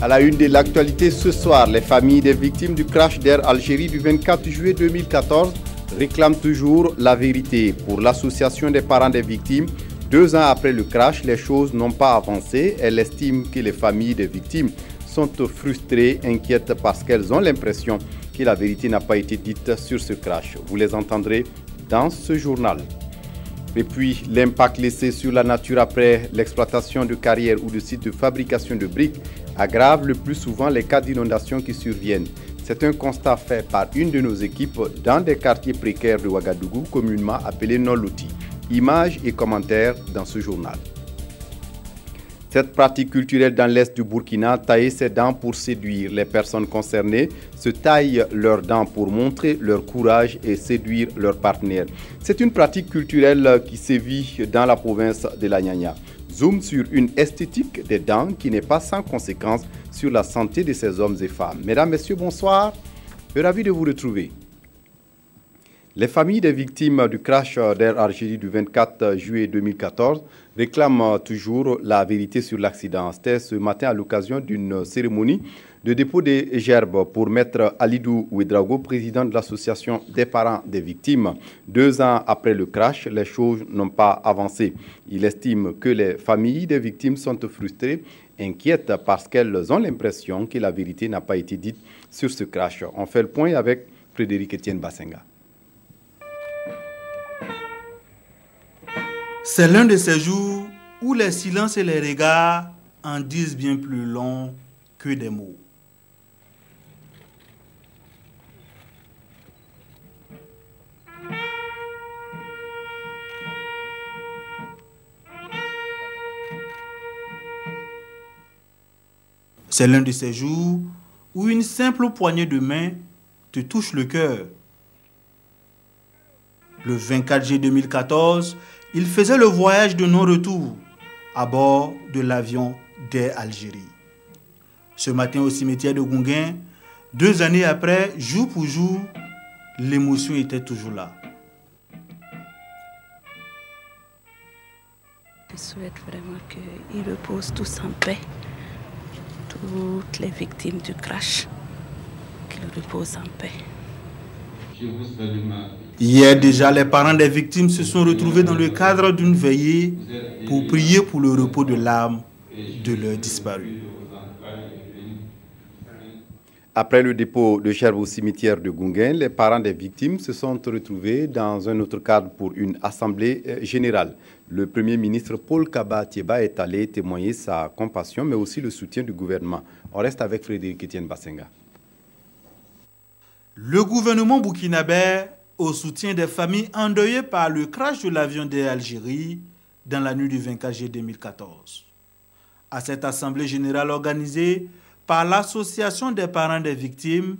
À la une de l'actualité ce soir, les familles des victimes du crash d'Air Algérie du 24 juillet 2014 réclament toujours la vérité. Pour l'association des parents des victimes, 2 ans après le crash, les choses n'ont pas avancé. Elle estime que les familles des victimes sont frustrées, inquiètes parce qu'elles ont l'impression que la vérité n'a pas été dite sur ce crash. Vous les entendrez dans ce journal. Et puis, l'impact laissé sur la nature après l'exploitation de carrières ou de sites de fabrication de briques aggrave le plus souvent les cas d'inondation qui surviennent. C'est un constat fait par une de nos équipes dans des quartiers précaires de Ouagadougou, communément appelés Noloti. Images et commentaires dans ce journal. Cette pratique culturelle dans l'est du Burkina, tailler ses dents pour séduire. Les personnes concernées se taillent leurs dents pour montrer leur courage et séduire leurs partenaires. C'est une pratique culturelle qui sévit dans la province de la Nyanya. Zoom sur une esthétique des dents qui n'est pas sans conséquence sur la santé de ces hommes et femmes. Mesdames, Messieurs, bonsoir. Ravi de vous retrouver. Les familles des victimes du crash d'Air Algérie du 24 juillet 2014 réclament toujours la vérité sur l'accident. C'était ce matin à l'occasion d'une cérémonie de dépôt des gerbes pour Maître Alidou Ouedraogo, président de l'association des parents des victimes. 2 ans après le crash, les choses n'ont pas avancé. Il estime que les familles des victimes sont frustrées, inquiètes parce qu'elles ont l'impression que la vérité n'a pas été dite sur ce crash. On fait le point avec Frédéric Etienne Bassenga. C'est l'un de ces jours où les silences et les regards en disent bien plus long que des mots. C'est l'un de ces jours où une simple poignée de main te touche le cœur. Le 24 juillet 2014, il faisait le voyage de non-retour à bord de l'avion d'Air Algérie. Ce matin au cimetière de Gounguin, 2 années après, jour pour jour, l'émotion était toujours là. Je souhaite vraiment qu'ils reposent tous en paix. Toutes les victimes du crash, qu'ils reposent en paix. Hier déjà, les parents des victimes se sont retrouvés dans le cadre d'une veillée pour prier pour le repos de l'âme de leurs disparus. Après le dépôt de gerbes au cimetière de Gounguin, les parents des victimes se sont retrouvés dans un autre cadre pour une assemblée générale. Le Premier ministre Paul Kaba Thieba est allé témoigner sa compassion, mais aussi le soutien du gouvernement. On reste avec Frédéric Etienne Bassenga. Le gouvernement burkinabé au soutien des familles endeuillées par le crash de l'avion d'Air Algérie dans la nuit du 24 juillet 2014. À cette assemblée générale organisée par l'association des parents des victimes,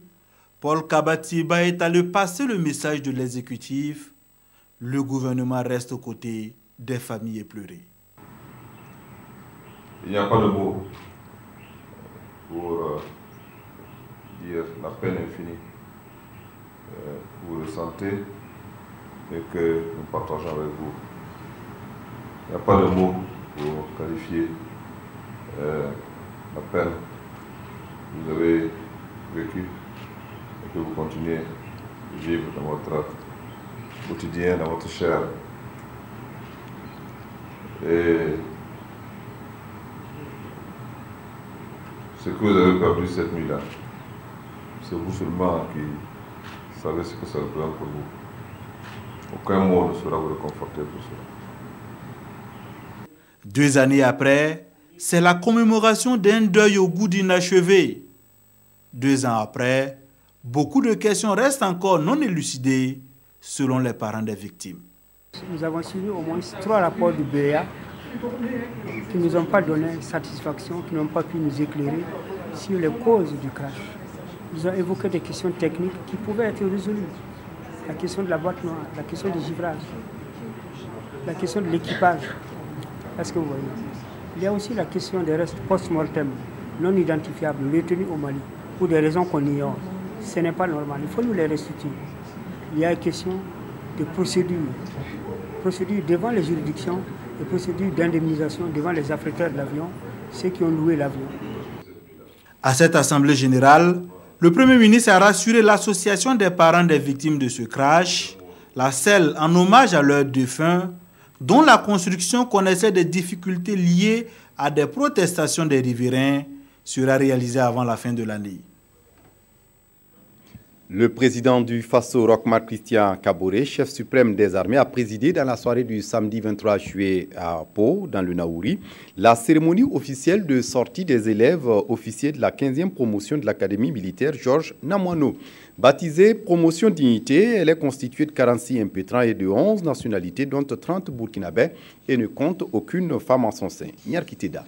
Paul Kaba Thieba est allé passer le message de l'exécutif. Le gouvernement reste aux côtés des familles éplorées. Il n'y a pas de mots pour dire la peine infinie que vous ressentez et que nous partageons avec vous. Il n'y a pas de mots pour qualifier la peine que vous avez vécue et que vous continuez de vivre dans votre quotidien, dans votre chair. Et ce que vous avez perdu cette nuit-là, c'est vous seulement qui savez ce que ça représente pour vous. Aucun mot ne saura vous réconforter pour cela. 2 années après, c'est la commémoration d'un deuil au goût d'inachevé. 2 ans après, beaucoup de questions restent encore non élucidées selon les parents des victimes. Nous avons suivi au moins 3 rapports du BEA qui ne nous ont pas donné satisfaction, qui n'ont pas pu nous éclairer sur les causes du crash. Ils ont évoqué des questions techniques qui pouvaient être résolues. La question de la boîte noire, la question du givrage, la question de l'équipage. Est-ce que vous voyez? Il y a aussi la question des restes post-mortem non identifiables retenus au Mali pour des raisons qu'on ignore. Ce n'est pas normal, il faut nous les restituer. Il y a une question de procédure devant les juridictions, des procédures d'indemnisation devant les affréteurs de l'avion, ceux qui ont loué l'avion. À cette assemblée générale, le Premier ministre a rassuré l'association des parents des victimes de ce crash, la selle en hommage à leurs défunts, dont la construction connaissait des difficultés liées à des protestations des riverains, sera réalisée avant la fin de l'année. Le président du Faso, Roch-Marc Christian Kaboré, chef suprême des armées, a présidé dans la soirée du samedi 23 juillet à Pau, dans le Naouri, la cérémonie officielle de sortie des élèves officiers de la 15e promotion de l'Académie militaire Georges Namoineau. Baptisée Promotion Dignité, elle est constituée de 46 impétrants et de 11 nationalités, dont 30 burkinabés, et ne compte aucune femme en son sein. Nyarkiteda.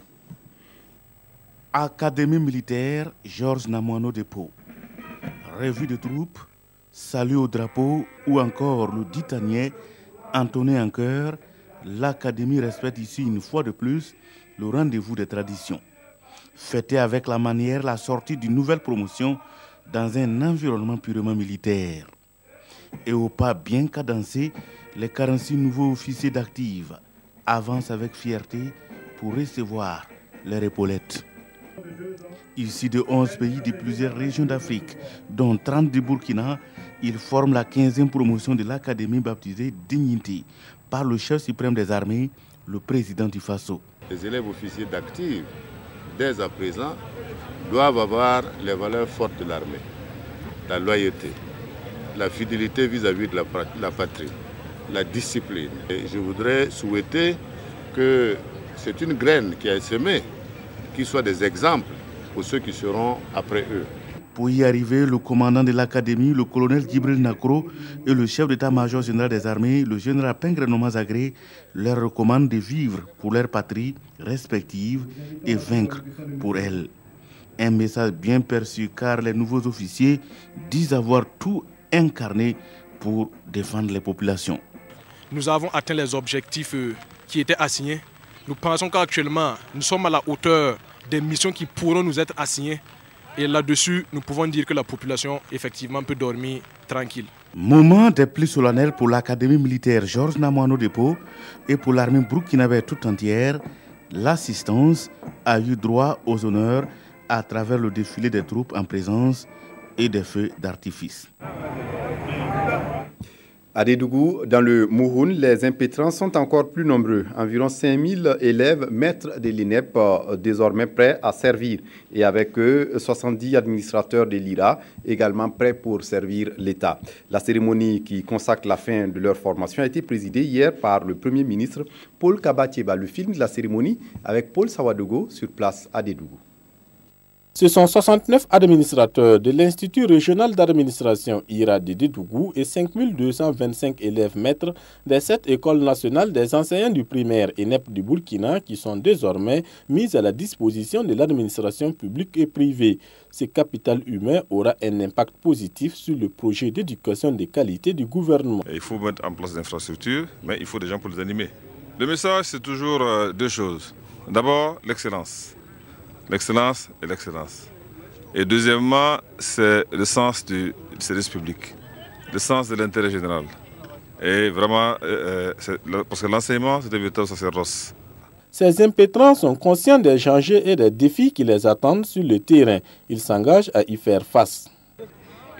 Académie militaire Georges Namoineau de Pau. Revue de troupes, salut au drapeau ou encore le ditanier entonné en chœur, l'Académie respecte ici une fois de plus le rendez-vous des traditions. Fêter avec la manière la sortie d'une nouvelle promotion dans un environnement purement militaire. Et au pas bien cadencé, les 46 nouveaux officiers d'active avancent avec fierté pour recevoir leur épaulette. Ici de 11 pays de plusieurs régions d'Afrique, dont 30 du Burkina, ils forment la 15e promotion de l'Académie baptisée Dignité par le chef suprême des armées, le président du Faso. Les élèves officiers d'active, dès à présent, doivent avoir les valeurs fortes de l'armée. La loyauté, la fidélité vis-à-vis de la patrie, la discipline. Et je voudrais souhaiter que c'est une graine qui est semée, qui soit des exemples pour ceux qui seront après eux. Pour y arriver, le commandant de l'Académie, le colonel Djibril Nakro, et le chef d'état-major général des armées, le général Pingré Zagré, leur recommandent de vivre pour leur patrie respective et vaincre pour elle. Un message bien perçu car les nouveaux officiers disent avoir tout incarné pour défendre les populations. Nous avons atteint les objectifs qui étaient assignés. Nous pensons qu'actuellement, nous sommes à la hauteur des missions qui pourront nous être assignées. Et là-dessus, nous pouvons dire que la population, effectivement, peut dormir tranquille. Moment des plus solennels pour l'Académie militaire Georges Namoineau de Pau et pour l'armée burkinabé tout entière, l'assistance a eu droit aux honneurs à travers le défilé des troupes en présence et des feux d'artifice. À Dédougou, dans le Mouhoun, les impétrants sont encore plus nombreux. Environ 5000 élèves maîtres de l'INEP désormais prêts à servir. Et avec eux, 70 administrateurs de l'IRA également prêts pour servir l'État. La cérémonie qui consacre la fin de leur formation a été présidée hier par le Premier ministre Paul Kabatieba. Le film de la cérémonie avec Paul Sawadogo sur place à Dédougou. Ce sont 69 administrateurs de l'Institut régional d'administration IRA de Dédougou et 5225 élèves maîtres des 7 écoles nationales des enseignants du primaire ENEP du Burkina qui sont désormais mis à la disposition de l'administration publique et privée. Ce capital humain aura un impact positif sur le projet d'éducation de qualité du gouvernement. Il faut mettre en place des infrastructures, mais il faut des gens pour les animer. Le message, c'est toujours deux choses. D'abord, l'excellence. L'excellence et l'excellence. Et deuxièmement, c'est le sens du service public, le sens de l'intérêt général. Et vraiment, parce que l'enseignement, c'est un véritable sacerdoce. Ces impétrants sont conscients des dangers et des défis qui les attendent sur le terrain. Ils s'engagent à y faire face.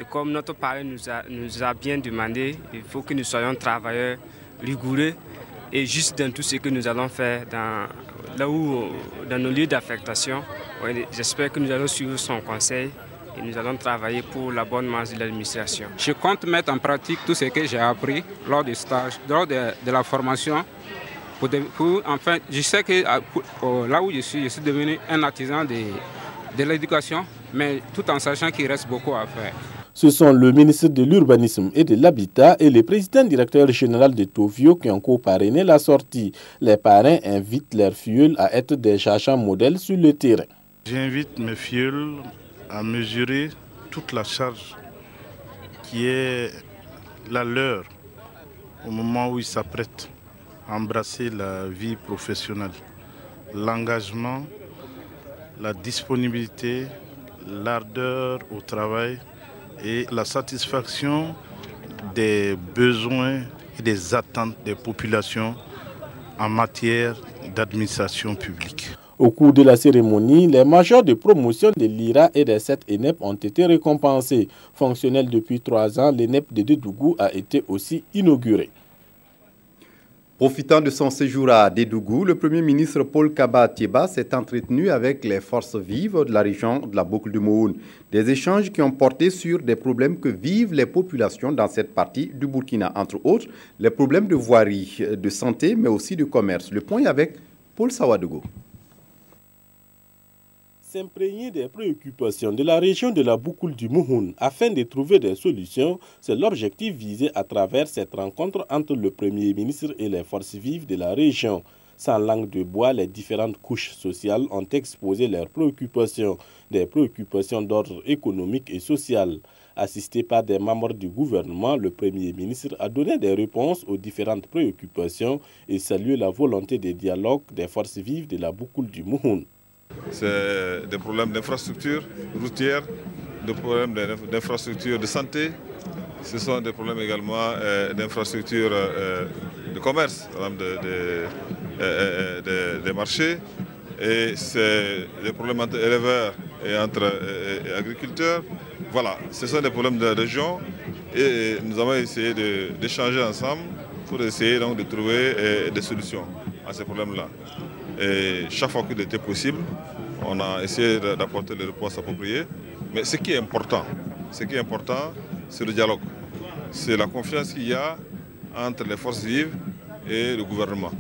Et comme notre parrain nous a bien demandé, il faut que nous soyons travailleurs rigoureux et juste dans tout ce que nous allons faire dans nos lieux d'affectation. J'espère que nous allons suivre son conseil et nous allons travailler pour la bonne marche de l'administration. Je compte mettre en pratique tout ce que j'ai appris lors du stage, lors de la formation. Enfin, je sais que là où je suis devenu un artisan de l'éducation, mais tout en sachant qu'il reste beaucoup à faire. Ce sont le ministre de l'Urbanisme et de l'Habitat et le président directeur général de Tovio qui ont co-parrainé la sortie. Les parrains invitent leurs filleuls à être des chercheurs modèles sur le terrain. J'invite mes filleuls à mesurer toute la charge qui est la leur au moment où ils s'apprêtent à embrasser la vie professionnelle. L'engagement, la disponibilité, l'ardeur au travail et la satisfaction des besoins et des attentes des populations en matière d'administration publique. Au cours de la cérémonie, les majors de promotion de l'IRA et des 7 ENEP ont été récompensés. Fonctionnel depuis 3 ans, l'ENEP de Dédougou a été aussi inauguré. Profitant de son séjour à Dédougou, le Premier ministre Paul Kaba Thieba s'est entretenu avec les forces vives de la région de la boucle du Mohun. Des échanges qui ont porté sur des problèmes que vivent les populations dans cette partie du Burkina, entre autres les problèmes de voirie, de santé, mais aussi de commerce. Le point est avec Paul Sawadogo. S'imprégner des préoccupations de la région de la boucle du Mohun afin de trouver des solutions, c'est l'objectif visé à travers cette rencontre entre le Premier ministre et les forces vives de la région. Sans langue de bois, les différentes couches sociales ont exposé leurs préoccupations, des préoccupations d'ordre économique et social. Assisté par des membres du gouvernement, le Premier ministre a donné des réponses aux différentes préoccupations et salué la volonté de dialogue des forces vives de la boucle du Mohun. C'est des problèmes d'infrastructure routière, des problèmes d'infrastructure de santé. Ce sont des problèmes également d'infrastructure de commerce, des marchés. Et c'est des problèmes entre éleveurs et entre agriculteurs. Voilà, ce sont des problèmes de région et nous avons essayé d'échanger ensemble pour essayer donc de trouver des solutions à ces problèmes-là. Et chaque fois qu'il était possible, on a essayé d'apporter les réponses appropriées. Mais ce qui est important, c'est le dialogue. C'est la confiance qu'il y a entre les forces vives et le gouvernement.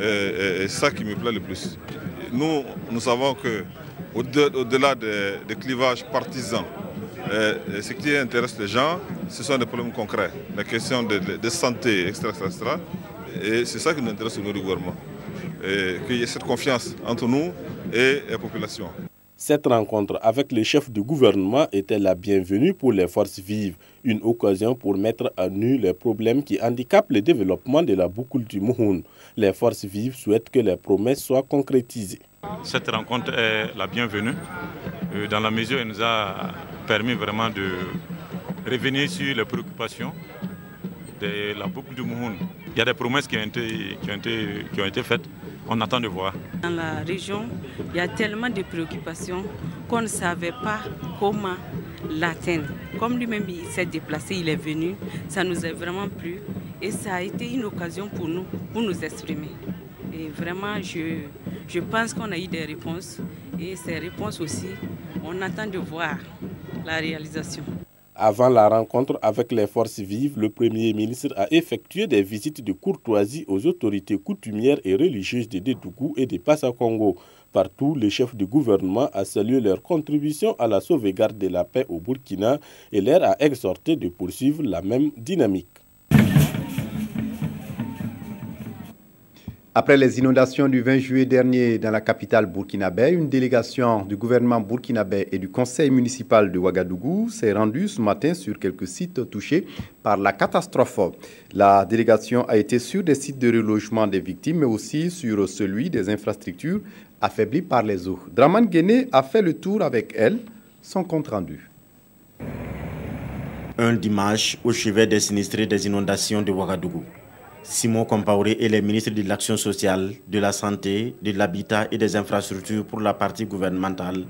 Et c'est ça qui me plaît le plus. Nous savons qu'au-delà des clivages partisans, ce qui intéresse les gens, ce sont des problèmes concrets, la question de santé, etc. Et c'est ça qui nous intéresse au niveau du gouvernement. Qu'il y ait cette confiance entre nous et la population. Cette rencontre avec les chefs du gouvernement était la bienvenue pour les forces vives, une occasion pour mettre à nu les problèmes qui handicapent le développement de la boucle du Mohun. Les forces vives souhaitent que les promesses soient concrétisées. Cette rencontre est la bienvenue dans la mesure où elle nous a permis vraiment de revenir sur les préoccupations de la boucle du Mohun. Il y a des promesses qui ont été faites. On attend de voir. Dans la région, il y a tellement de préoccupations qu'on ne savait pas comment l'atteindre. Comme lui-même il s'est déplacé, il est venu, ça nous a vraiment plu et ça a été une occasion pour nous exprimer. Et vraiment, je pense qu'on a eu des réponses et ces réponses aussi, on attend de voir la réalisation. Avant la rencontre avec les forces vives, le Premier ministre a effectué des visites de courtoisie aux autorités coutumières et religieuses de Dédougou et de Passa-Congo. Partout, le chef du gouvernement a salué leur contribution à la sauvegarde de la paix au Burkina et leur a exhorté de poursuivre la même dynamique. Après les inondations du 20 juillet dernier dans la capitale burkinabé, une délégation du gouvernement burkinabé et du conseil municipal de Ouagadougou s'est rendue ce matin sur quelques sites touchés par la catastrophe. La délégation a été sur des sites de relogement des victimes, mais aussi sur celui des infrastructures affaiblies par les eaux. Draman Guéné a fait le tour avec elle, son compte rendu. Un dimanche au chevet des sinistrés des inondations de Ouagadougou. Simon Compaoré est le ministre de l'Action sociale, de la santé, de l'habitat et des infrastructures pour la partie gouvernementale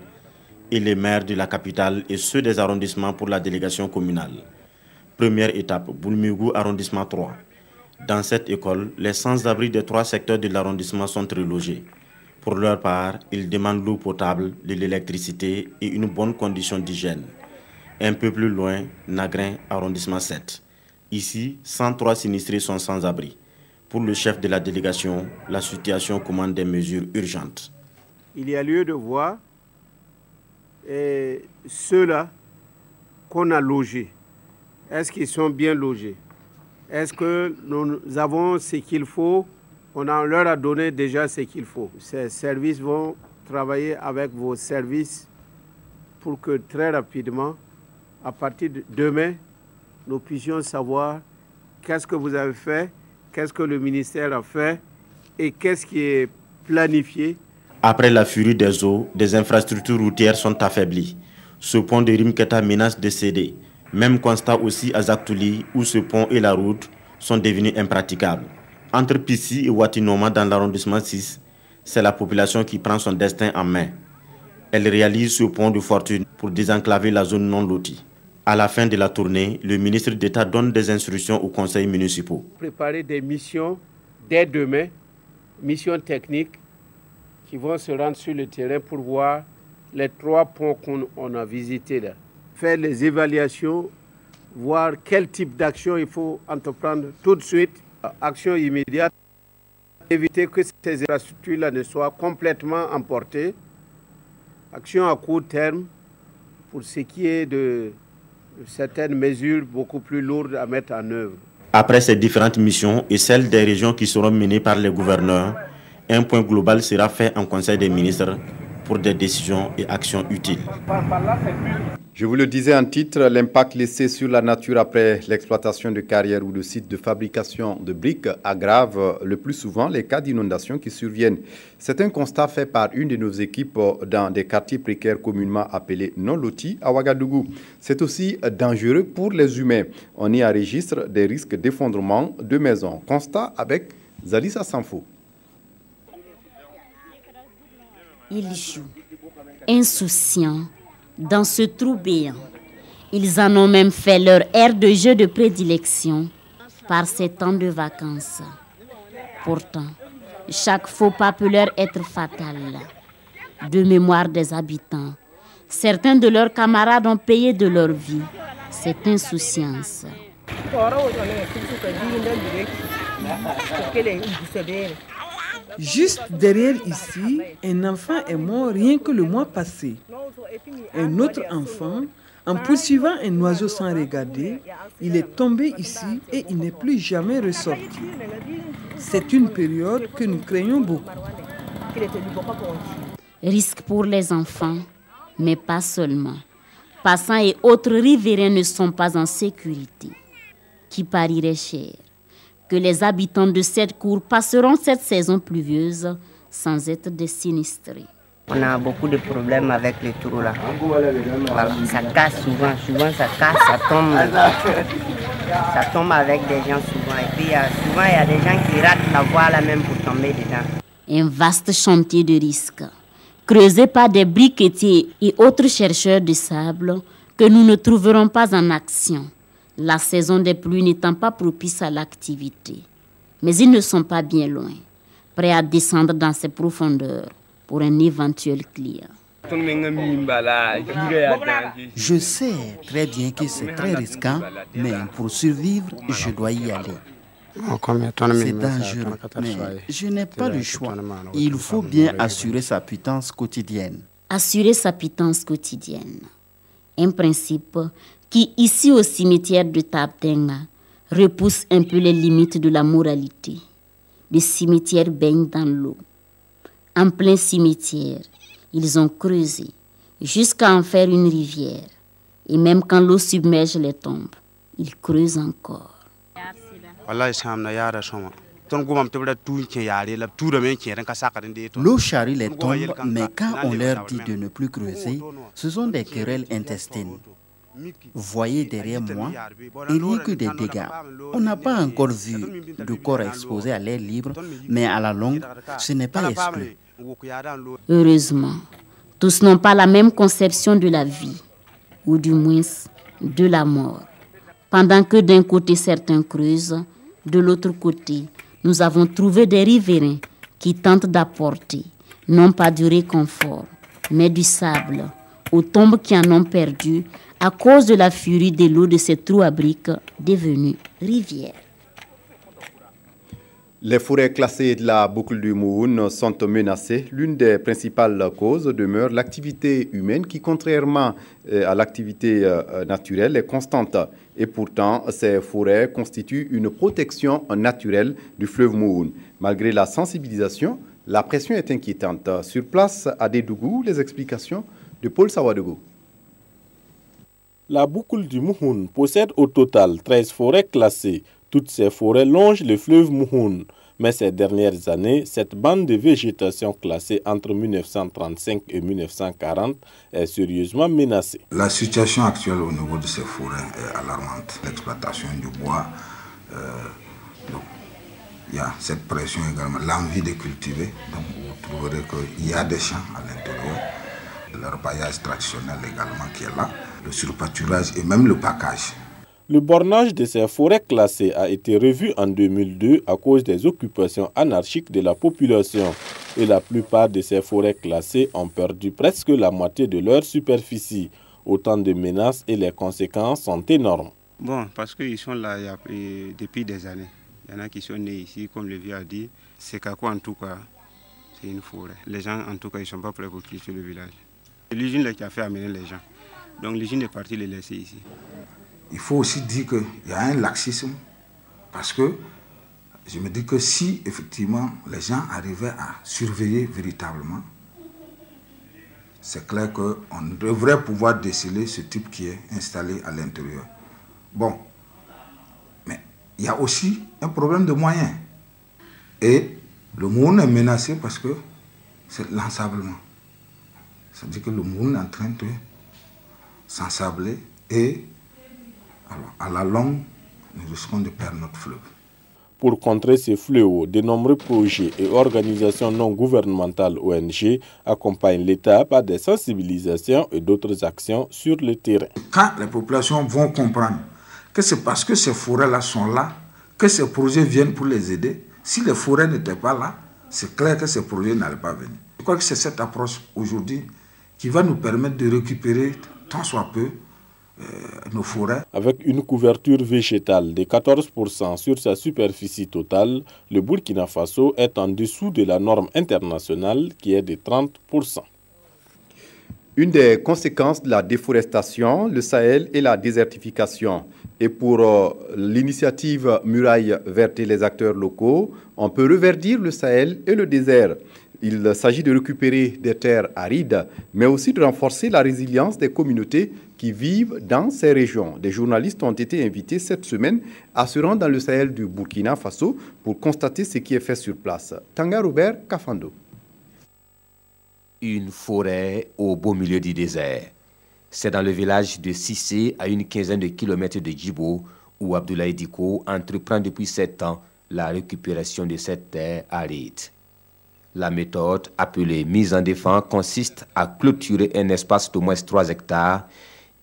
et les maires de la capitale et ceux des arrondissements pour la délégation communale. Première étape, Boulmugou, arrondissement 3. Dans cette école, les sans-abri des 3 secteurs de l'arrondissement sont relogés. Pour leur part, ils demandent l'eau potable, de l'électricité et une bonne condition d'hygiène. Un peu plus loin, Nagrin, arrondissement 7. Ici, 103 sinistrés sont sans abri. Pour le chef de la délégation, la situation commande des mesures urgentes. Il y a lieu de voir ceux-là qu'on a logés. Est-ce qu'ils sont bien logés? Est-ce que nous avons ce qu'il faut? On leur a donné déjà ce qu'il faut. Ces services vont travailler avec vos services pour que très rapidement, à partir de demain, nous puissions savoir qu'est-ce que vous avez fait, qu'est-ce que le ministère a fait et qu'est-ce qui est planifié. Après la furie des eaux, des infrastructures routières sont affaiblies. Ce pont de Rimketa menace de céder. Même constat aussi à Zaktouli, où ce pont et la route sont devenus impraticables. Entre Pissi et Watinoma dans l'arrondissement 6, c'est la population qui prend son destin en main. Elle réalise ce pont de fortune pour désenclaver la zone non lotie. À la fin de la tournée, le ministre d'État donne des instructions aux conseils municipaux. Préparer des missions dès demain, missions techniques qui vont se rendre sur le terrain pour voir les 3 ponts qu'on a visités là. Faire les évaluations, voir quel type d'action il faut entreprendre tout de suite, action immédiate, éviter que ces infrastructures-là ne soient complètement emportées, action à court terme pour ce qui est de certaines mesures beaucoup plus lourdes à mettre en œuvre. Après ces différentes missions et celles des régions qui seront menées par les gouverneurs, un point global sera fait en Conseil des ministres pour des décisions et actions utiles. Je vous le disais en titre, l'impact laissé sur la nature après l'exploitation de carrières ou de sites de fabrication de briques aggrave le plus souvent les cas d'inondation qui surviennent. C'est un constat fait par une de nos équipes dans des quartiers précaires communément appelés non lotis à Ouagadougou. C'est aussi dangereux pour les humains. On y enregistre des risques d'effondrement de maisons. Constat avec Zalissa Sanfo. Ils jouent, insouciants, dans ce trou béant. Ils en ont même fait leur aire de jeu de prédilection par ces temps de vacances. Pourtant, chaque faux pas peut leur être fatal. De mémoire des habitants, certains de leurs camarades ont payé de leur vie cette insouciance. Juste derrière ici, un enfant est mort rien que le mois passé. Un autre enfant, en poursuivant un oiseau sans regarder, il est tombé ici et il n'est plus jamais ressorti. C'est une période que nous craignons beaucoup. Risque pour les enfants, mais pas seulement. Passants et autres riverains ne sont pas en sécurité. Qui parierait cher que les habitants de cette cour passeront cette saison pluvieuse sans être des sinistrés. On a beaucoup de problèmes avec les trous là. Voilà, ça casse souvent ça casse, ça tombe avec des gens souvent. Et puis souvent il y a des gens qui ratent la voie là même pour tomber dedans. Un vaste chantier de risques, creusé par des briquetiers et autres chercheurs de sable que nous ne trouverons pas en action. La saison des pluies n'étant pas propice à l'activité. Mais ils ne sont pas bien loin, prêts à descendre dans ces profondeurs pour un éventuel client. Je sais très bien que c'est très risquant, mais pour survivre, je dois y aller. C'est dangereux, mais je n'ai pas le choix. Il faut bien assurer sa pitance quotidienne. Assurer sa pitance quotidienne. Un principe qui, ici au cimetière de Tabtenga, repousse un peu les limites de la moralité. Le cimetière baigne dans l'eau. En plein cimetière, ils ont creusé jusqu'à en faire une rivière. Et même quand l'eau submerge les tombes, ils creusent encore. L'eau charrie les tombes, mais quand on leur dit de ne plus creuser, ce sont des querelles intestines. Voyez derrière moi, il n'y a que des dégâts. On n'a pas encore vu de corps exposés à l'air libre, mais à la longue, ce n'est pas exclu. Heureusement, tous n'ont pas la même conception de la vie, ou du moins de la mort. Pendant que d'un côté certains creusent, de l'autre côté, nous avons trouvé des riverains qui tentent d'apporter, non pas du réconfort, mais du sable, aux tombes qui en ont perdu à cause de la furie de l'eau de ces trous à briques devenus rivières. Les forêts classées de la boucle du Mouhoun sont menacées. L'une des principales causes demeure l'activité humaine qui, contrairement à l'activité naturelle, est constante. Et pourtant, ces forêts constituent une protection naturelle du fleuve Mouhoun. Malgré la sensibilisation, la pression est inquiétante. Sur place, à Dédougou, les explications de Paul Sawadogo. La boucle du Mouhoun possède au total 13 forêts classées. Toutes ces forêts longent le fleuve Mouhoun. Mais ces dernières années, cette bande de végétation classée entre 1935 et 1940 est sérieusement menacée. La situation actuelle au niveau de ces forêts est alarmante. L'exploitation du bois il y a cette pression également, l'envie de cultiver. Donc vous trouverez qu'il y a des champs à l'intérieur. Le paillage traditionnel également qui est là, le surpâturage et même le package. Le bornage de ces forêts classées a été revu en 2002 à cause des occupations anarchiques de la population. Et la plupart de ces forêts classées ont perdu presque la moitié de leur superficie. Autant de menaces et les conséquences sont énormes. Bon, parce qu'ils sont là depuis des années. Il y en a qui sont nés ici, comme le vieux a dit. C'est Kako en tout cas, c'est une forêt. Les gens en tout cas, ils ne sont pas prêts pour quitter le village. C'est l'usine qui a fait amener les gens. Donc l'usine est partie les laisser ici. Il faut aussi dire qu'il y a un laxisme, parce que je me dis que si effectivement les gens arrivaient à surveiller véritablement, c'est clair qu'on devrait pouvoir déceler ce type qui est installé à l'intérieur. Bon, mais il y a aussi un problème de moyens. Et le monde est menacé parce que c'est l'ensablement. C'est-à-dire que le monde est en train de s'ensabler et alors, à la longue, nous risquons de perdre notre fleuve. Pour contrer ces fléaux, de nombreux projets et organisations non gouvernementales ONG accompagnent l'État par des sensibilisations et d'autres actions sur le terrain. Quand les populations vont comprendre que c'est parce que ces forêts-là sont là, que ces projets viennent pour les aider, si les forêts n'étaient pas là, c'est clair que ces projets n'allaient pas venir. Je crois que c'est cette approche aujourd'hui qui va nous permettre de récupérer tant soit peu nos forêts. Avec une couverture végétale de 14% sur sa superficie totale, le Burkina Faso est en dessous de la norme internationale qui est de 30%. Une des conséquences de la déforestation, le Sahel et la désertification. Et pour l'initiative Muraille Verte et les acteurs locaux, on peut reverdir le Sahel et le désert. Il s'agit de récupérer des terres arides, mais aussi de renforcer la résilience des communautés qui vivent dans ces régions. Des journalistes ont été invités cette semaine à se rendre dans le Sahel du Burkina Faso pour constater ce qui est fait sur place. Tanga Robert Kafando. Une forêt au beau milieu du désert. C'est dans le village de Sissé, à une quinzaine de kilomètres de Djibo, où Abdoulaye Diko entreprend depuis 7 ans la récupération de cette terre aride. La méthode appelée mise en défense consiste à clôturer un espace d'au moins 3 hectares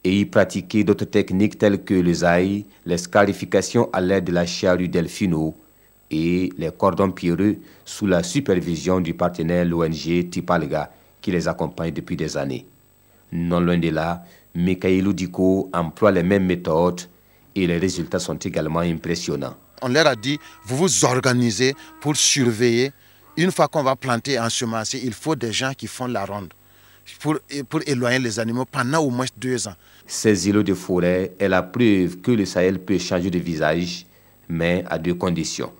et y pratiquer d'autres techniques telles que le zaï, les scarifications à l'aide de la charrue Delfino et les cordons pierreux sous la supervision du partenaire l'ONG Tipalga qui les accompagne depuis des années. Non loin de là, Mikhailou Diko emploie les mêmes méthodes et les résultats sont également impressionnants. On leur a dit, vous vous organisez pour surveiller. Une fois qu'on va planter et ensemencer, il faut des gens qui font la ronde pour éloigner les animaux pendant au moins 2 ans. Ces îlots de forêt est la preuve que le Sahel peut changer de visage, mais à 2 conditions,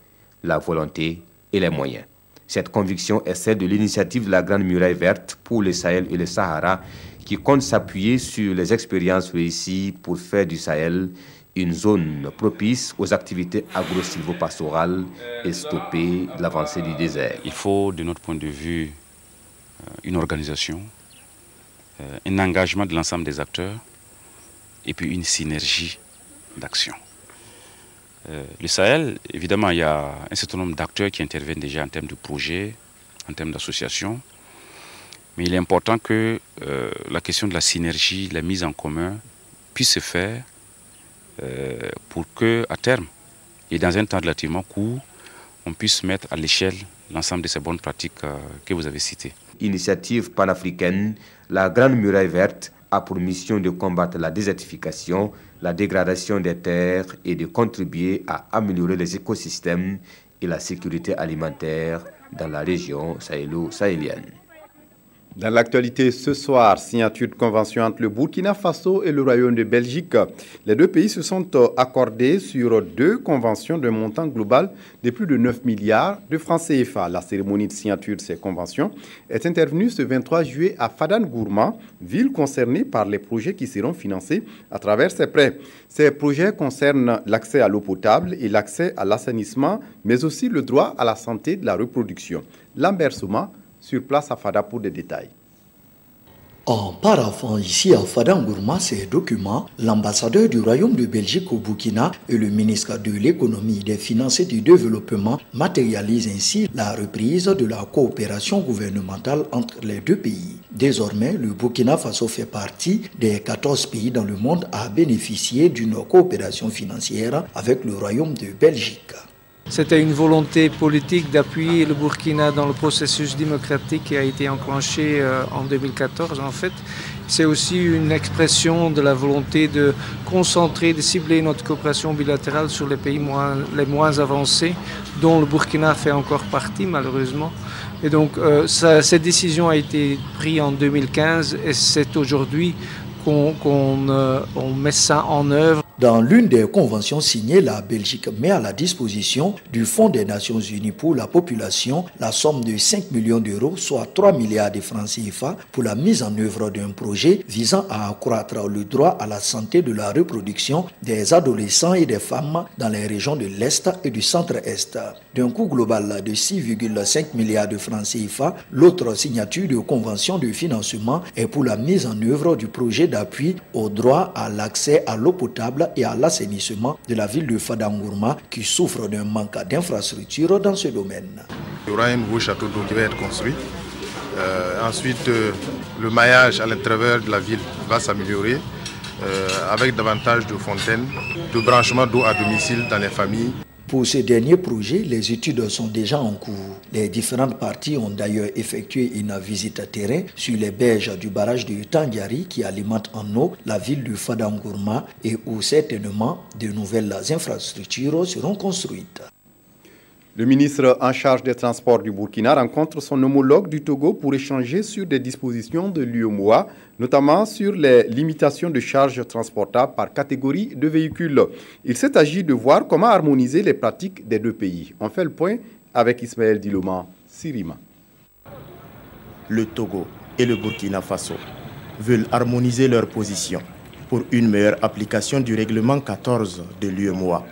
la volonté et les moyens. Cette conviction est celle de l'initiative de la Grande Muraille Verte pour le Sahel et le Sahara, qui compte s'appuyer sur les expériences réussies pour faire du Sahel une zone propice aux activités agro-silvopastorales et stopper l'avancée du désert. Il faut, de notre point de vue, une organisation, un engagement de l'ensemble des acteurs et puis une synergie d'action. Le Sahel, évidemment, il y a un certain nombre d'acteurs qui interviennent déjà en termes de projets, en termes d'associations, mais il est important que la question de la synergie, la mise en commun puisse se faire pour qu'à terme, et dans un temps relativement court, on puisse mettre à l'échelle l'ensemble de ces bonnes pratiques que vous avez citées. Initiative panafricaine, la Grande Muraille Verte a pour mission de combattre la désertification, la dégradation des terres et de contribuer à améliorer les écosystèmes et la sécurité alimentaire dans la région sahélo-sahélienne. Dans l'actualité ce soir, signature de convention entre le Burkina Faso et le Royaume de Belgique. Les 2 pays se sont accordés sur 2 conventions d'un montant global de plus de 9 milliards de francs CFA. La cérémonie de signature de ces conventions est intervenue ce 23 juillet à Fadan-Gourma, ville concernée par les projets qui seront financés à travers ces prêts. Ces projets concernent l'accès à l'eau potable et l'accès à l'assainissement, mais aussi le droit à la santé de la reproduction. Lambert Souma, sur place à Fada pour des détails. En paraphant ici à Fadangourma ces documents, l'ambassadeur du Royaume de Belgique au Burkina et le ministre de l'Économie, des Finances et du Développement matérialisent ainsi la reprise de la coopération gouvernementale entre les deux pays. Désormais, le Burkina Faso fait partie des 14 pays dans le monde à bénéficier d'une coopération financière avec le Royaume de Belgique. C'était une volonté politique d'appuyer le Burkina dans le processus démocratique qui a été enclenché en 2014 en fait. C'est aussi une expression de la volonté de concentrer, de cibler notre coopération bilatérale sur les pays les moins avancés, dont le Burkina fait encore partie malheureusement. Et donc cette décision a été prise en 2015 et c'est aujourd'hui qu'on met ça en œuvre. Dans l'une des conventions signées, la Belgique met à la disposition du Fonds des Nations Unies pour la population la somme de 5 millions d'euros, soit 3 milliards de francs CFA, pour la mise en œuvre d'un projet visant à accroître le droit à la santé de la reproduction des adolescents et des femmes dans les régions de l'Est et du Centre-Est. D'un coût global de 6,5 milliards de francs CFA, l'autre signature de convention de financement est pour la mise en œuvre du projet d'appui au droit à l'accès à l'eau potable et à l'assainissement de la ville de Fadangourma qui souffre d'un manque d'infrastructures dans ce domaine. Il y aura un nouveau château d'eau qui va être construit. Ensuite, le maillage à l'intérieur de la ville va s'améliorer avec davantage de fontaines, de branchements d'eau à domicile dans les familles. Pour ce dernier projet, les études sont déjà en cours. Les différentes parties ont d'ailleurs effectué une visite terrain sur les berges du barrage de Tangiari qui alimente en eau la ville de Fadangourma et où certainement de nouvelles infrastructures seront construites. Le ministre en charge des Transports du Burkina rencontre son homologue du Togo pour échanger sur des dispositions de l'UEMOA, notamment sur les limitations de charges transportables par catégorie de véhicules. Il s'est agi de voir comment harmoniser les pratiques des deux pays. On fait le point avec Ismaël Diloma, Sirima. Le Togo et le Burkina Faso veulent harmoniser leurs positions pour une meilleure application du règlement 14 de l'UEMOA.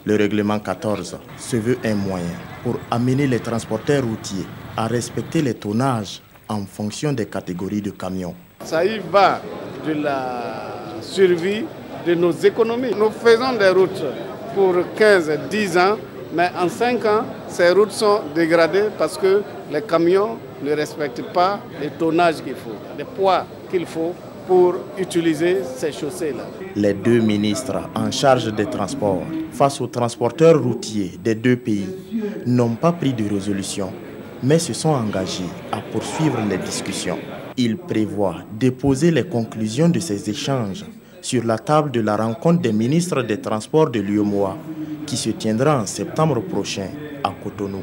Le règlement 14 se veut un moyen pour amener les transporteurs routiers à respecter les tonnages en fonction des catégories de camions. Ça y va de la survie de nos économies. Nous faisons des routes pour 15-10 ans, mais en 5 ans, ces routes sont dégradées parce que les camions ne respectent pas les tonnages qu'il faut, les poids qu'il faut pour utiliser ces chaussées-là. Les deux ministres en charge des transports face aux transporteurs routiers des deux pays n'ont pas pris de résolution, mais se sont engagés à poursuivre les discussions. Ils prévoient déposer les conclusions de ces échanges sur la table de la rencontre des ministres des Transports de l'UEMOA qui se tiendra en septembre prochain à Cotonou.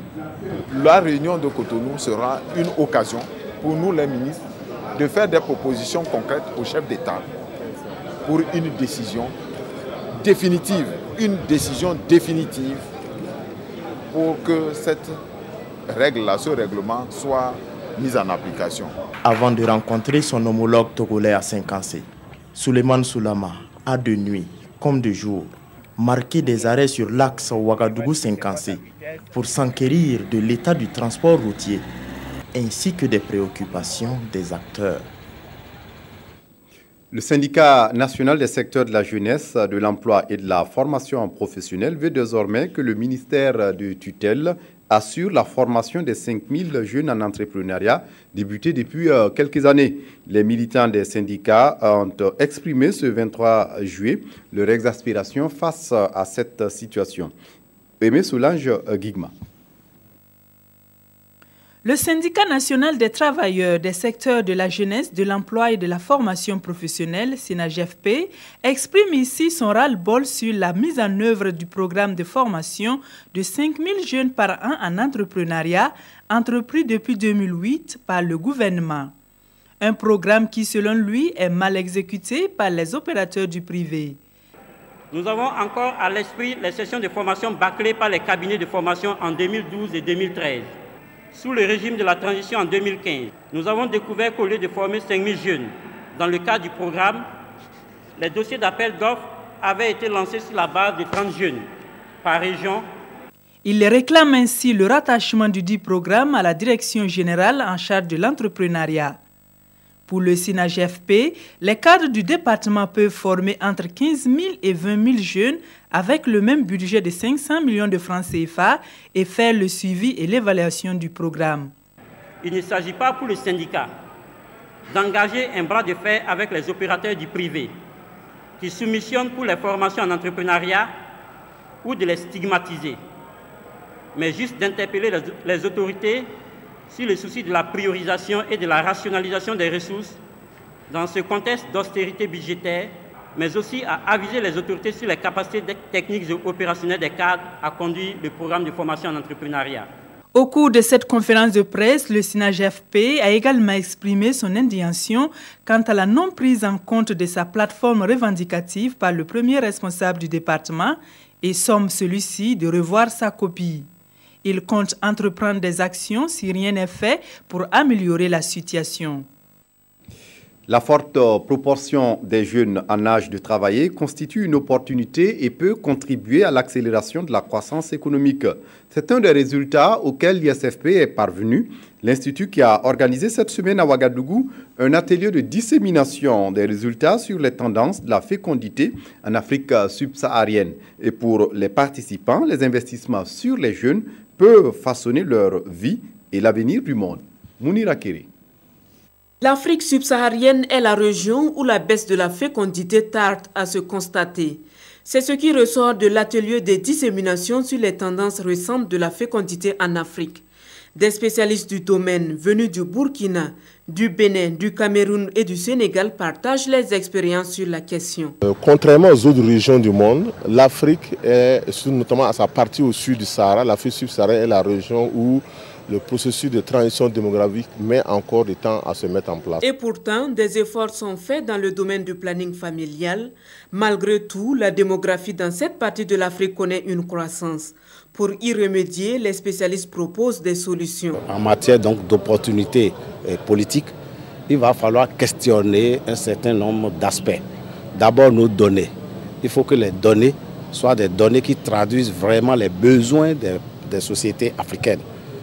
La réunion de Cotonou sera une occasion pour nous les ministres de faire des propositions concrètes au chef d'État pour une décision définitive pour que cette règle-là, ce règlement soit mis en application. Avant de rencontrer son homologue togolais à Cinquancé, Souleymane Soulama a de nuit comme de jour marqué des arrêts sur l'axe Ouagadougou-Cinquancé pour s'enquérir de l'état du transport routier ainsi que des préoccupations des acteurs. Le syndicat national des secteurs de la jeunesse, de l'emploi et de la formation professionnelle veut désormais que le ministère de tutelle assure la formation des 5000 jeunes en entrepreneuriat débutés depuis quelques années. Les militants des syndicats ont exprimé ce 23 juillet leur exaspération face à cette situation. Aimé Solange Guigma. Le syndicat national des travailleurs des secteurs de la jeunesse, de l'emploi et de la formation professionnelle, SYNAGFP, exprime ici son ras-le-bol sur la mise en œuvre du programme de formation de 5000 jeunes par an en entrepreneuriat, entrepris depuis 2008 par le gouvernement. Un programme qui, selon lui, est mal exécuté par les opérateurs du privé. Nous avons encore à l'esprit les sessions de formation bâclées par les cabinets de formation en 2012 et 2013. Sous le régime de la transition en 2015, nous avons découvert qu'au lieu de former 5000 jeunes, dans le cadre du programme, les dossiers d'appel d'offres avaient été lancés sur la base de 30 jeunes par région. Il réclame ainsi le rattachement du dit programme à la direction générale en charge de l'entrepreneuriat. Pour le SINAGFP, les cadres du département peuvent former entre 15 000 et 20 000 jeunes avec le même budget de 500 millions de francs CFA et faire le suivi et l'évaluation du programme. Il ne s'agit pas pour le syndicat d'engager un bras de fer avec les opérateurs du privé qui soumissionnent pour les formations en entrepreneuriat ou de les stigmatiser, mais juste d'interpeller les autorités sur le souci de la priorisation et de la rationalisation des ressources dans ce contexte d'austérité budgétaire, mais aussi à aviser les autorités sur les capacités techniques et opérationnelles des cadres à conduire le programme de formation en entrepreneuriat. Au cours de cette conférence de presse, le SINAGFP a également exprimé son indignation quant à la non prise en compte de sa plateforme revendicative par le premier responsable du département et somme celui-ci de revoir sa copie. Il compte entreprendre des actions si rien n'est fait pour améliorer la situation. La forte proportion des jeunes en âge de travailler constitue une opportunité et peut contribuer à l'accélération de la croissance économique. C'est un des résultats auxquels l'ISFP est parvenu. L'Institut qui a organisé cette semaine à Ouagadougou un atelier de dissémination des résultats sur les tendances de la fécondité en Afrique subsaharienne. Et pour les participants, les investissements sur les jeunes peuvent façonner leur vie et l'avenir du monde. Mounira Kéré. L'Afrique subsaharienne est la région où la baisse de la fécondité tarde à se constater. C'est ce qui ressort de l'atelier de dissémination sur les tendances récentes de la fécondité en Afrique. Des spécialistes du domaine venus du Burkina, du Bénin, du Cameroun et du Sénégal partagent les expériences sur la question. Contrairement aux autres régions du monde, l'Afrique, notamment à sa partie au sud du Sahara, l'Afrique subsaharienne est la région où le processus de transition démographique met encore du temps à se mettre en place. Et pourtant, des efforts sont faits dans le domaine du planning familial. Malgré tout, la démographie dans cette partie de l'Afrique connaît une croissance. Pour y remédier, les spécialistes proposent des solutions. En matière donc d'opportunités politiques, il va falloir questionner un certain nombre d'aspects. D'abord, nos données. Il faut que les données soient des données qui traduisent vraiment les besoins des sociétés africaines.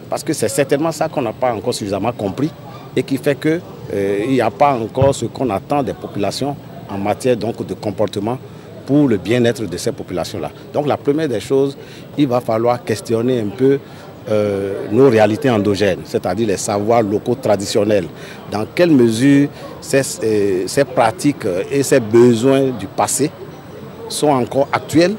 Parce que c'est certainement ça qu'on n'a pas encore suffisamment compris et qui fait qu'il n'y a pas encore ce qu'on attend des populations en matière donc de comportement pour le bien-être de ces populations-là. Donc la première des choses, il va falloir questionner un peu nos réalités endogènes, c'est-à-dire les savoirs locaux traditionnels. Dans quelle mesure ces pratiques et ces besoins du passé sont encore actuels?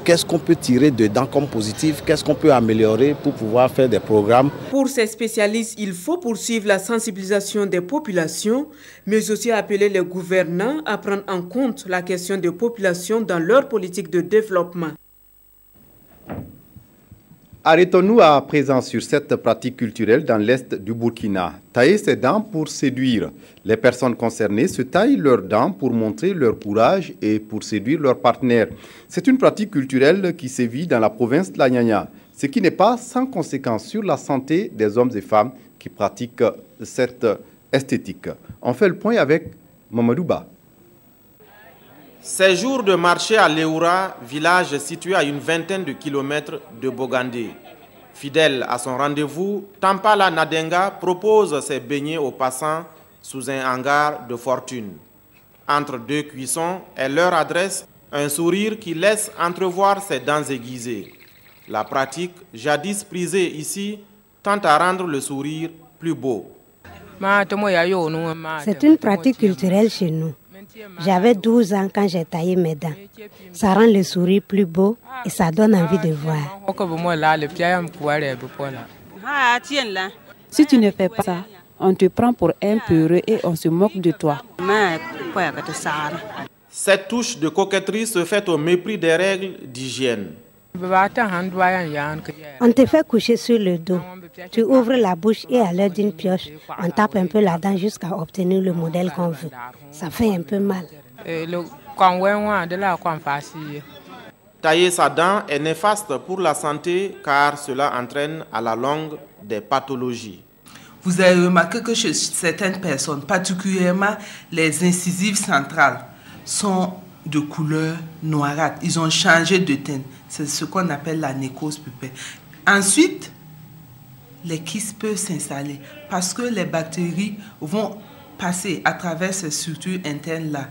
Qu'est-ce qu'on peut tirer dedans comme positif? Qu'est-ce qu'on peut améliorer pour pouvoir faire des programmes? Pour ces spécialistes, il faut poursuivre la sensibilisation des populations, mais aussi appeler les gouvernants à prendre en compte la question des populations dans leur politique de développement. Arrêtons-nous à présent sur cette pratique culturelle dans l'est du Burkina. Tailler ses dents pour séduire. Les personnes concernées se taillent leurs dents pour montrer leur courage et pour séduire leur partenaire. C'est une pratique culturelle qui sévit dans la province de la Nyanya, ce qui n'est pas sans conséquence sur la santé des hommes et femmes qui pratiquent cette esthétique. On fait le point avec Mamadou Ba. Ces jours de marché à Léoura, village situé à une vingtaine de kilomètres de Bogandé. Fidèle à son rendez-vous, Tampala Nadenga propose ses beignets aux passants sous un hangar de fortune. Entre deux cuissons, elle leur adresse un sourire qui laisse entrevoir ses dents aiguisées. La pratique, jadis prisée ici, tend à rendre le sourire plus beau. C'est une pratique culturelle chez nous. J'avais 12 ans quand j'ai taillé mes dents. Ça rend le sourire plus beau et ça donne envie de voir. Si tu ne fais pas ça, on te prend pour un peureux et on se moque de toi. Cette touche de coquetterie se fait au mépris des règles d'hygiène. On te fait coucher sur le dos. Tu ouvres la bouche et à l'aide d'une pioche, on tape un peu la dent jusqu'à obtenir le modèle qu'on veut. Ça fait un peu mal. Tailler sa dent est néfaste pour la santé car cela entraîne à la longue des pathologies. Vous avez remarqué que chez certaines personnes, particulièrement les incisives centrales, sont de couleur noirâtre. Ils ont changé de teinte. C'est ce qu'on appelle la nécrose pupillaire. Ensuite, les kystes peuvent s'installer parce que les bactéries vont passer à travers ces structures internes-là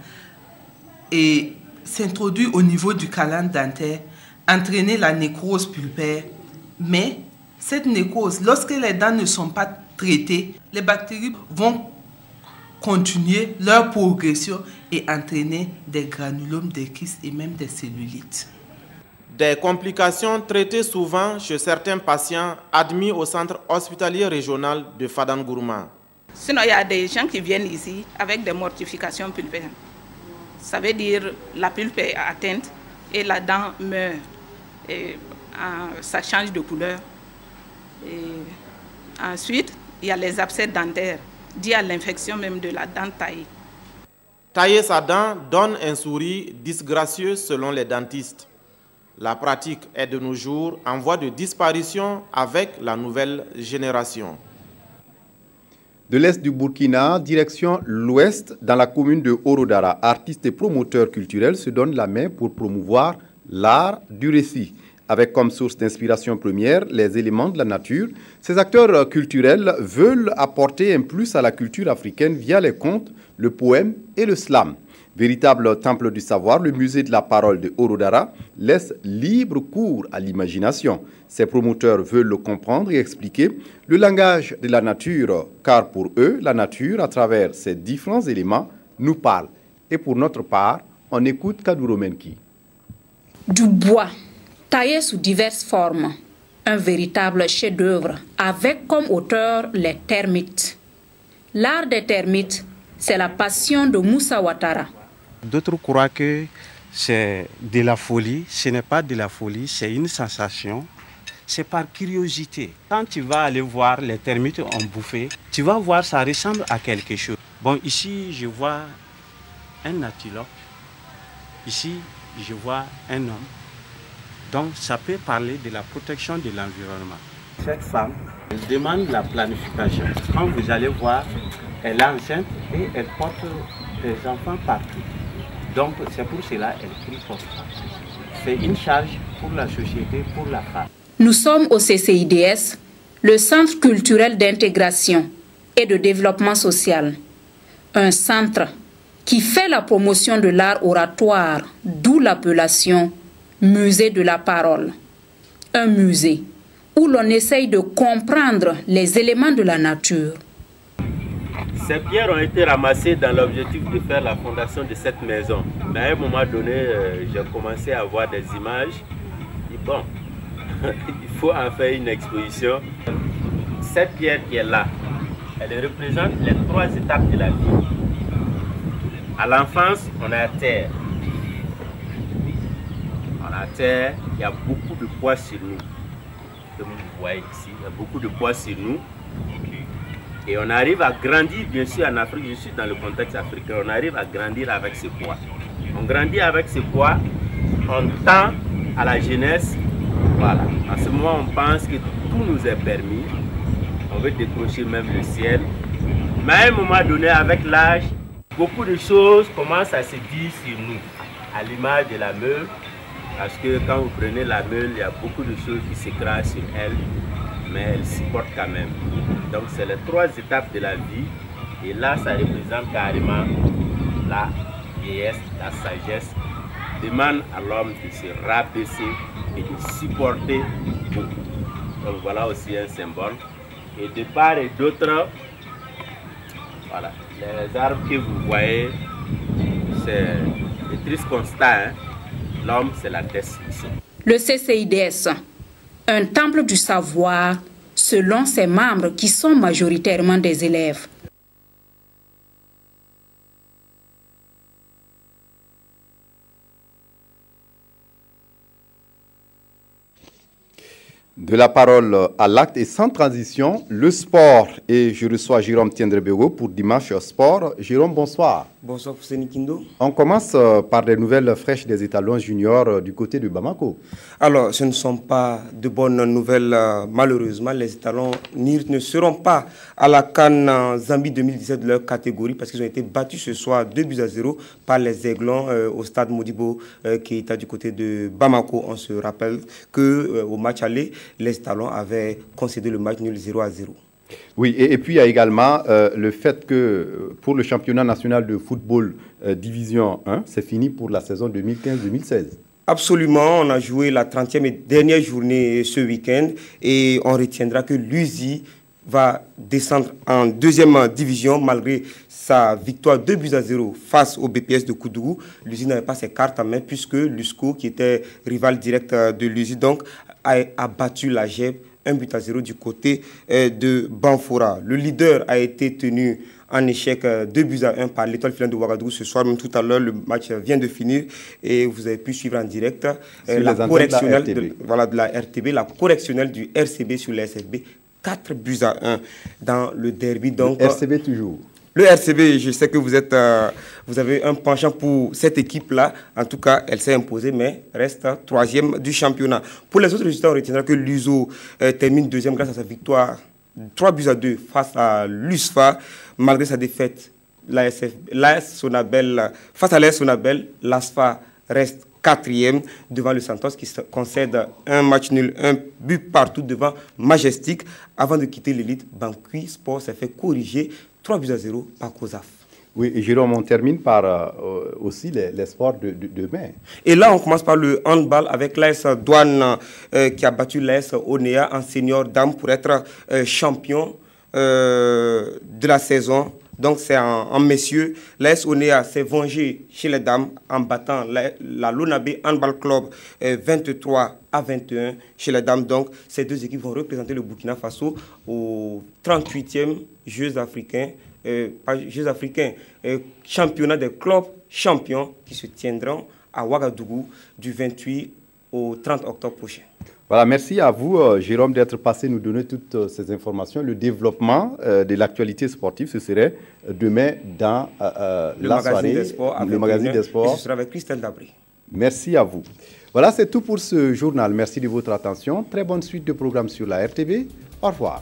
et s'introduire au niveau du canal dentaire, entraîner la nécrose pulpaire. Mais cette nécrose, lorsque les dents ne sont pas traitées, les bactéries vont continuer leur progression et entraîner des granulomes, des kystes et même des cellulites. Des complications traitées souvent chez certains patients admis au centre hospitalier régional de Fadangourma. Sinon, il y a des gens qui viennent ici avec des mortifications pulpaires. Ça veut dire la pulpe est atteinte et la dent meurt. Et, ça change de couleur. Et ensuite, il y a les abcès dentaires, dits à l'infection même de la dent taillée. Tailler sa dent donne un sourire disgracieux selon les dentistes. La pratique est de nos jours en voie de disparition avec la nouvelle génération. De l'est du Burkina, direction l'ouest, dans la commune de Orodara, artistes et promoteurs culturels se donnent la main pour promouvoir l'art du récit. Avec comme source d'inspiration première les éléments de la nature, ces acteurs culturels veulent apporter un plus à la culture africaine via les contes, le poème et le slam. Véritable temple du savoir, le musée de la parole de Orodara laisse libre cours à l'imagination. Ces promoteurs veulent le comprendre et expliquer le langage de la nature, car pour eux, la nature, à travers ses différents éléments, nous parle. Et pour notre part, on écoute Kaduro Menki. Du bois, taillé sous diverses formes, un véritable chef-d'œuvre avec comme auteur les termites. L'art des termites, c'est la passion de Moussa Ouattara. D'autres croient que c'est de la folie. Ce n'est pas de la folie, c'est une sensation. C'est par curiosité. Quand tu vas aller voir les termites en bouffée, tu vas voir ça ressemble à quelque chose. Bon, ici, je vois un antilope. Ici, je vois un homme. Donc, ça peut parler de la protection de l'environnement. Cette femme, elle demande la planification. Quand vous allez voir, elle est enceinte et elle porte des enfants partout. Donc, c'est pour cela qu'elle crie comme ça. C'est une charge pour la société, pour la femme. Nous sommes au CCIDS, le Centre culturel d'intégration et de développement social. Un centre qui fait la promotion de l'art oratoire, d'où l'appellation Musée de la parole. Un musée où l'on essaye de comprendre les éléments de la nature. Ces pierres ont été ramassées dans l'objectif de faire la fondation de cette maison. Mais à un moment donné, j'ai commencé à voir des images. Et bon, il faut en faire une exposition. Cette pierre qui est là, elle représente les 3 étapes de la vie. À l'enfance, on a la terre. À la terre, il y a beaucoup de poids sur nous. Comme vous voyez ici, il y a beaucoup de poids sur nous. Et on arrive à grandir, bien sûr, en Afrique, je suis dans le contexte africain, on arrive à grandir avec ce poids. On grandit avec ce poids, on tend à la jeunesse. Voilà. À ce moment, on pense que tout nous est permis. On veut décrocher même le ciel. Mais à un moment donné, avec l'âge, beaucoup de choses commencent à se dire sur nous, à l'image de la meule. Parce que quand vous prenez la meule, il y a beaucoup de choses qui s'écrasent sur elle, mais elle supporte quand même. Donc c'est les 3 étapes de la vie. Et là, ça représente carrément la vieillesse, la sagesse. Demande à l'homme de se rabaisser et de supporter beaucoup. Donc voilà aussi un symbole. Et de part et d'autre, voilà, les arbres que vous voyez, c'est le triste constat. L'homme, c'est la destruction. Le CCIDS, un temple du savoir, selon ses membres qui sont majoritairement des élèves. De la parole à l'acte et sans transition, le sport. Et je reçois Jérôme Tiendrebego pour Dimanche Sport. Jérôme, bonsoir. Bonsoir, Fousseni Kindo. On commence par des nouvelles fraîches des étalons juniors du côté de Bamako. Alors, ce ne sont pas de bonnes nouvelles. Malheureusement, les étalons ne seront pas à la CAN Zambie 2017 de leur catégorie parce qu'ils ont été battus ce soir 2-0 par les Aiglons au stade Modibo qui est du côté de Bamako. On se rappelle qu'au match aller, les étalons avaient concédé le match nul 0-0. Oui, et puis il y a également le fait que pour le championnat national de football division 1, c'est fini pour la saison 2015-2016. Absolument, on a joué la 30e et dernière journée ce week-end et on retiendra que l'USI va descendre en deuxième division malgré sa victoire 2-0 face au BPS de Koudougou. L'USI n'avait pas ses cartes en main puisque l'USCO, qui était rival direct de l'USI, donc a battu la GEB 1-0 du côté de Banfora. Le leader a été tenu en échec 2-1 par l'Étoile filante de Ouagadougou ce soir. Même tout à l'heure, le match vient de finir et vous avez pu suivre en direct la correctionnelle de la RTB, la correctionnelle du RCB sur la SFB. 4-1 dans le derby. Donc, le RCB toujours. Le RCB, je sais que vous avez un penchant pour cette équipe-là. En tout cas, elle s'est imposée, mais reste troisième du championnat. Pour les autres résultats, on retiendra que l'USO termine deuxième grâce à sa victoire 3-2 face à l'USFA. Malgré sa défaite, face à l'AS Sonabel, l'ASFA reste quatrième devant le Santos qui concède un match nul, un but partout devant Majestic. Avant de quitter l'élite, Banqui Sport s'est fait corriger 3-0 par COSAF. Oui, et Jérôme, on termine par aussi les sports de demain. Et là, on commence par le handball avec l'AS Douane qui a battu l'AS Onea en senior dame pour être champion de la saison. Donc c'est en messieurs. L'AS Onea s'est vengé chez les dames en battant la Lonabé Handball Club 23-21 chez les dames. Donc ces deux équipes vont représenter le Burkina Faso aux 38e Jeux africains, championnat des clubs champions qui se tiendront à Ouagadougou du 28 au 30 octobre prochain. Voilà, merci à vous, Jérôme, d'être passé nous donner toutes ces informations. Le développement de l'actualité sportive, ce serait demain dans la soirée, le magazine des sports. Et ce sera avec Christelle Dabry. Merci à vous. Voilà, c'est tout pour ce journal. Merci de votre attention. Très bonne suite de programmes sur la RTB. Au revoir.